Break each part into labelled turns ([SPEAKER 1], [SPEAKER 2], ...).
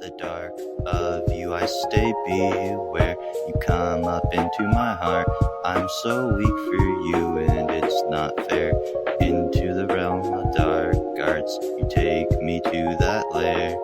[SPEAKER 1] the dark of you I stay, beware. You come up into my heart. I'm so weak for you and it's not fair. Into the realm of dark arts, you take me to that lair.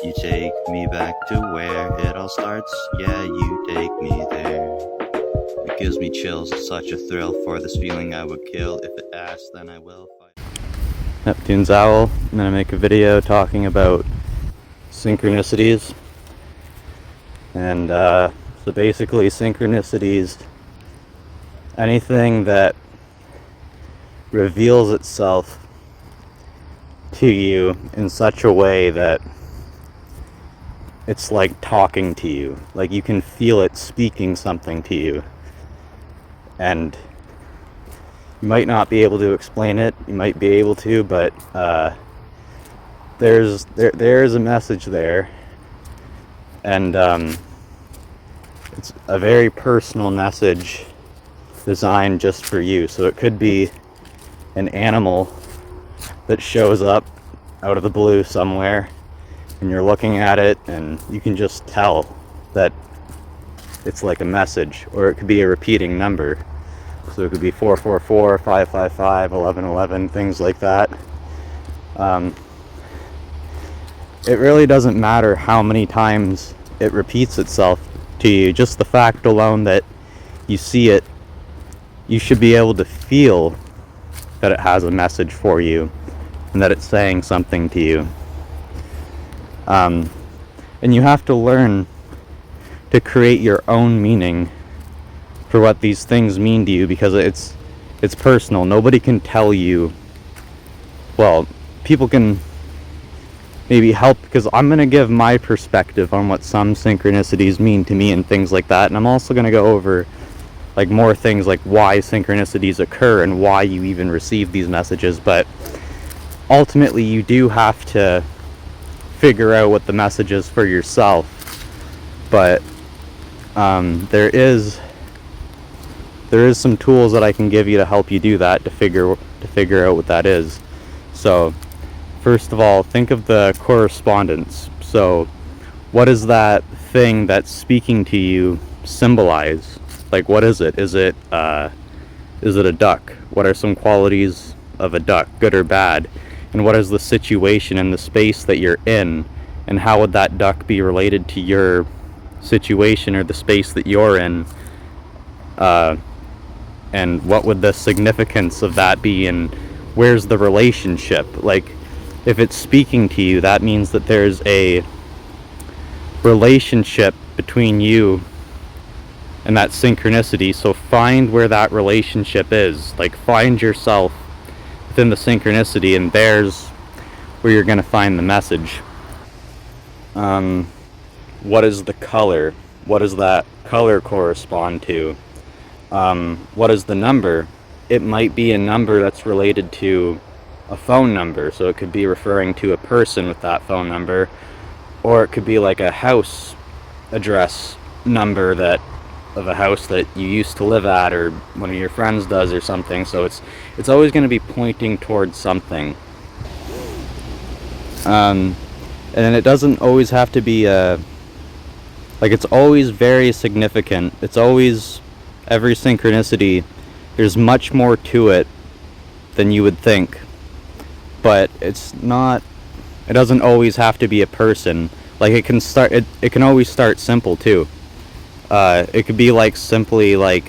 [SPEAKER 1] You take me back to where it all starts. Yeah, you take me there. It gives me chills, such a thrill. For this feeling I would kill. If it asks, then I will fight.
[SPEAKER 2] Neptune's Owl. I'm going to make a video talking about synchronicities. And so basically synchronicities, anything that reveals itself to you in such a way that it's like talking to you, like you can feel it speaking something to you, and you might not be able to explain it, you might be able to, but there's a message there, and it's a very personal message designed just for you. So it could be an animal that shows up out of the blue somewhere, and you're looking at it and you can just tell that it's like a message. Or it could be a repeating number, so it could be 444, 555, 1111, things like that. It really doesn't matter how many times it repeats itself to you. Just the fact alone that you see it, you should be able to feel that it has a message for you and that it's saying something to you. And you have to learn to create your own meaning for what these things mean to you, because it's personal. Nobody can tell you. Well, people can maybe help, because I'm going to give my perspective on what some synchronicities mean to me and things like that. And I'm also going to go over like more things like why synchronicities occur and why you even receive these messages. But ultimately you do have to figure out what the message is for yourself. But there is some tools that I can give you to help you do that, to figure out what that is. So first of all, think of the correspondence. So what does that thing that's speaking to you symbolize? Like, what is it? Is it a duck? What are some qualities of a duck, good or bad? And what is the situation and the space that you're in? And how would that duck be related to your situation or the space that you're in? And what would the significance of that be? And where's the relationship? Like, if it's speaking to you, that means that there's a relationship between you and that synchronicity. So find where that relationship is. Like, find yourself within the synchronicity, and there's where you're going to find the message. What is the color? What does that color correspond to? What is the number? It might be a number that's related to a phone number, so it could be referring to a person with that phone number, or it could be like a house address number of a house that you used to live at, or one of your friends does, or something. So it's always going to be pointing towards something. And it doesn't always have to be it's always very significant. It's always, every synchronicity, there's much more to it than you would think. But it doesn't always have to be a person. Like, it can always start simple too. It could be like simply like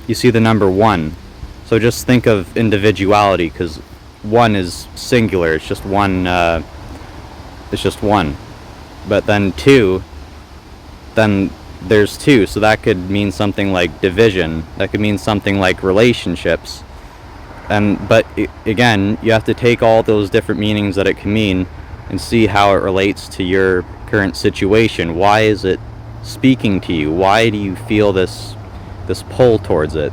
[SPEAKER 2] you see the number 1, so just think of individuality, because 1 is singular, it's just one. But then 2, then there's 2, so that could mean something like division, that could mean something like relationships. But again, you have to take all those different meanings that it can mean and see how it relates to your current situation. Why is it speaking to you? Why do you feel this pull towards it?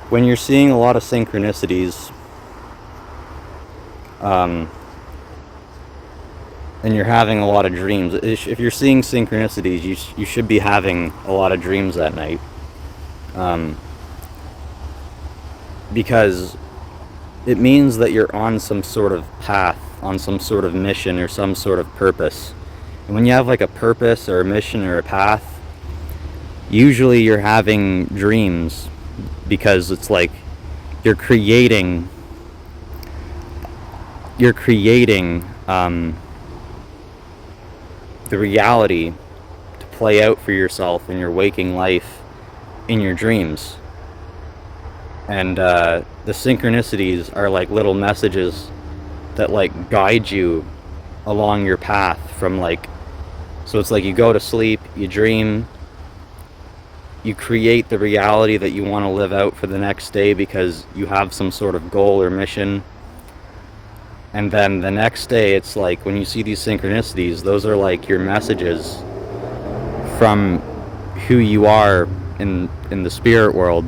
[SPEAKER 2] When you're seeing a lot of synchronicities, and you're having a lot of dreams, if you're seeing synchronicities, you should be having a lot of dreams at night. Because it means that you're on some sort of path, on some sort of mission or some sort of purpose. And when you have like a purpose or a mission or a path, usually you're having dreams, because it's like you're creating the reality to play out for yourself in your waking life in your dreams. And the synchronicities are like little messages that like guide you along your path from like, so it's like you go to sleep, you dream, you create the reality that you want to live out for the next day because you have some sort of goal or mission. And then the next day, it's like when you see these synchronicities, those are like your messages from who you are in the spirit world,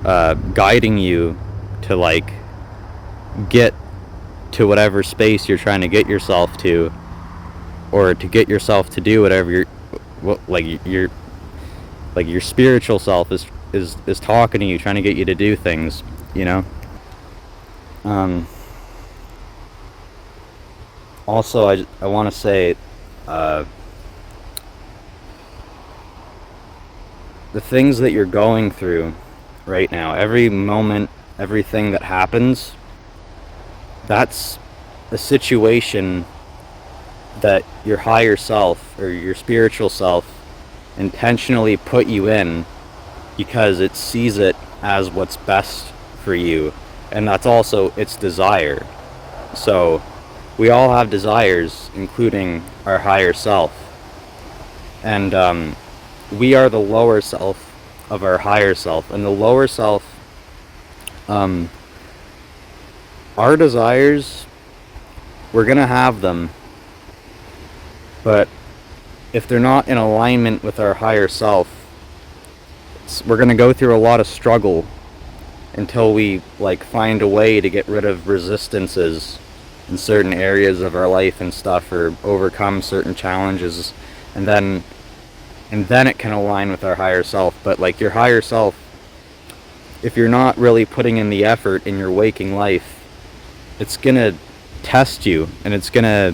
[SPEAKER 2] guiding you to like get to whatever space you're trying to get yourself to, or to get yourself to do whatever your spiritual self is talking to you, trying to get you to do things, you know. Also, I want to say, the things that you're going through right now, every moment, everything that happens, that's a situation that your higher self or your spiritual self intentionally put you in because it sees it as what's best for you, and that's also its desire. So we all have desires, including our higher self, and we are the lower self of our higher self. And the lower self, our desires, we're gonna have them, but if they're not in alignment with our higher self, we're gonna go through a lot of struggle until we like find a way to get rid of resistances in certain areas of our life and stuff, or overcome certain challenges, and then it can align with our higher self. But like your higher self, if you're not really putting in the effort in your waking life, it's gonna test you, and it's gonna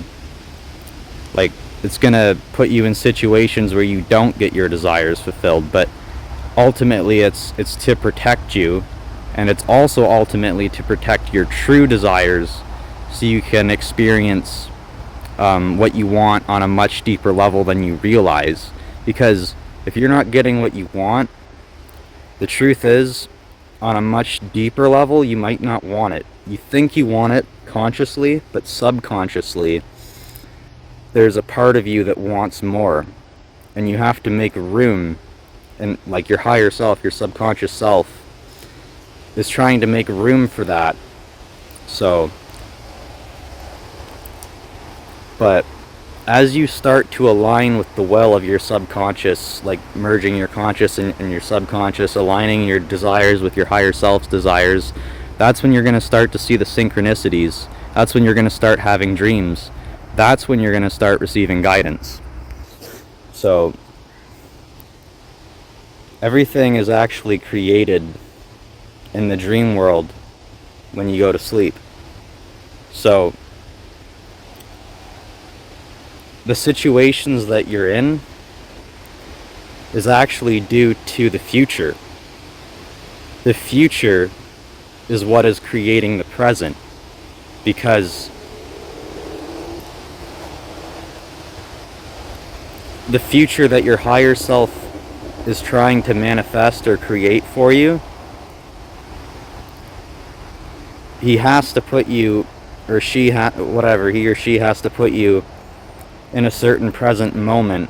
[SPEAKER 2] put you in situations where you don't get your desires fulfilled. But ultimately it's to protect you, and it's also ultimately to protect your true desires, so you can experience what you want on a much deeper level than you realize. Because if you're not getting what you want, the truth is, on a much deeper level, you might not want it. You think you want it consciously, but subconsciously, there's a part of you that wants more. And you have to make room. And like your higher self, your subconscious self, is trying to make room for that. So, but as you start to align with the well of your subconscious, like merging your conscious and your subconscious, aligning your desires with your higher self's desires, that's when you're going to start to see the synchronicities. That's when you're going to start having dreams. That's when you're going to start receiving guidance. So everything is actually created in the dream world when you go to sleep. So the situations that you're in is actually due to the future. The future is what is creating the present, because the future that your higher self is trying to manifest or create for you, he has to put you, or he or she has to put you in a certain present moment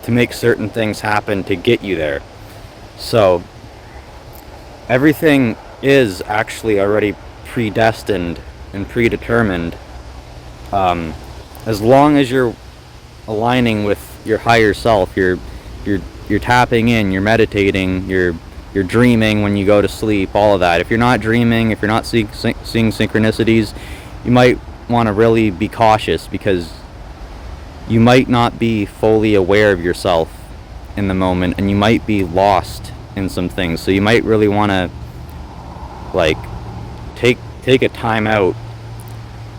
[SPEAKER 2] to make certain things happen to get you there. So everything is actually already predestined and predetermined, as long as you're aligning with your higher self. You're tapping in, you're meditating, you're dreaming when you go to sleep, all of that. If you're not dreaming, if you're not seeing synchronicities, you might want to really be cautious, because you might not be fully aware of yourself in the moment, and you might be lost in some things. So you might really want to like take a time out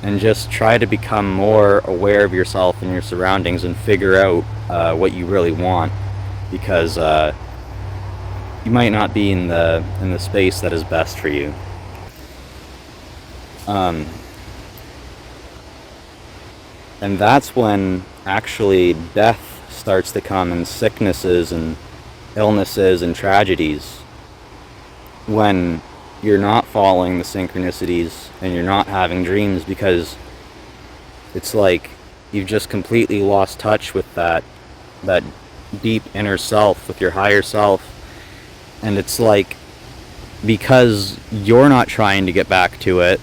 [SPEAKER 2] and just try to become more aware of yourself and your surroundings and figure out what you really want, because you might not be in the space that is best for you. And that's when actually death starts to come, and sicknesses and illnesses and tragedies, when you're not following the synchronicities and you're not having dreams, because it's like you've just completely lost touch with that deep inner self, with your higher self. And it's like, because you're not trying to get back to it,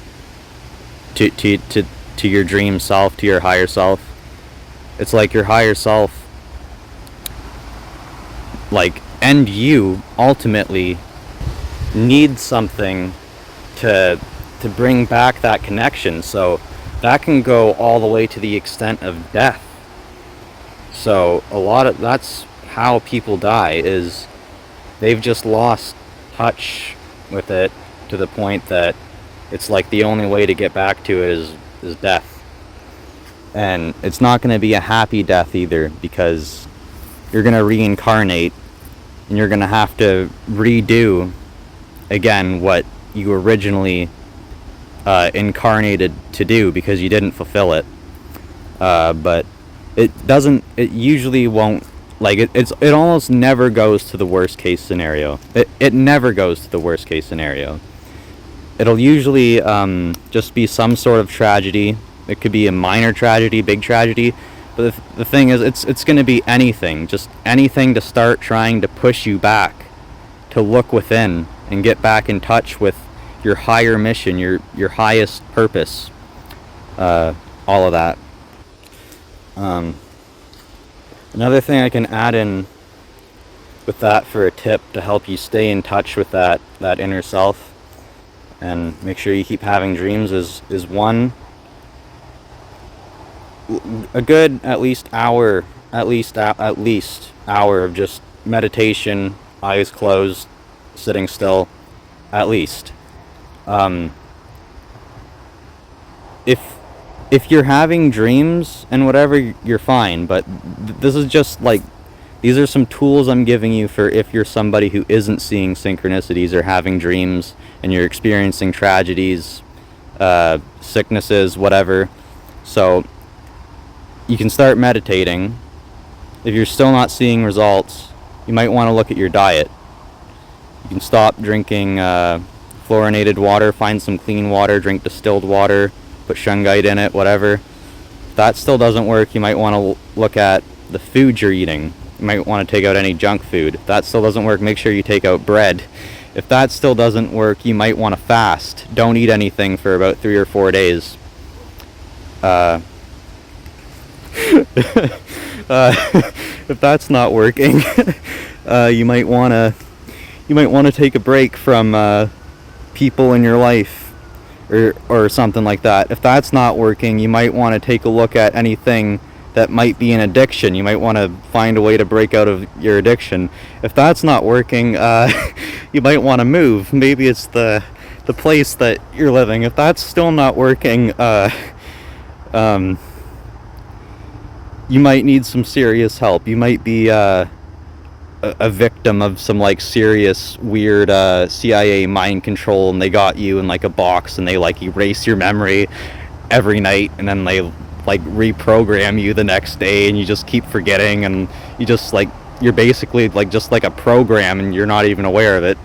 [SPEAKER 2] to your dream self, to your higher self, it's like your higher self, like, and you ultimately need something to bring back that connection. So that can go all the way to the extent of death. So that's how people die, is they've just lost touch with it to the point that it's like the only way to get back to it is death. And it's not going to be a happy death either, because you're going to reincarnate and you're going to have to redo again what you originally incarnated to do, because you didn't fulfill it. But it usually won't, like, it almost never goes to the worst case scenario. It never goes to the worst case scenario. It'll usually just be some sort of tragedy. It could be a minor tragedy, big tragedy. But the thing is, it's going to be anything. Just anything to start trying to push you back, to look within and get back in touch with your higher mission, your highest purpose. All of that. Another thing I can add in with that for a tip to help you stay in touch with that inner self and make sure you keep having dreams is one, a good at least hour of just meditation, eyes closed, sitting still, at least. If you're having dreams and whatever, you're fine, but this is just like, these are some tools I'm giving you for if you're somebody who isn't seeing synchronicities or having dreams and you're experiencing tragedies, sicknesses, whatever. So you can start meditating. If you're still not seeing results, you might want to look at your diet. You can stop drinking fluorinated water, find some clean water, drink distilled water, put shungite in it, whatever. If that still doesn't work, you might want to look at the food you're eating. You might want to take out any junk food. If that still doesn't work, make sure you take out bread. If that still doesn't work, you might want to fast. Don't eat anything for about 3 or 4 days. If that's not working, you might want to take a break from people in your life, or something like that. If that's not working, you might want to take a look at anything that might be an addiction. You might want to find a way to break out of your addiction. If that's not working, you might want to move. Maybe it's the place that you're living. If that's still not working, you might need some serious help. You might be a victim of some like serious weird CIA mind control, and they got you in like a box and they like erase your memory every night, and then they like reprogram you the next day, and you just keep forgetting, and you just like, you're basically like just like a program and you're not even aware of it.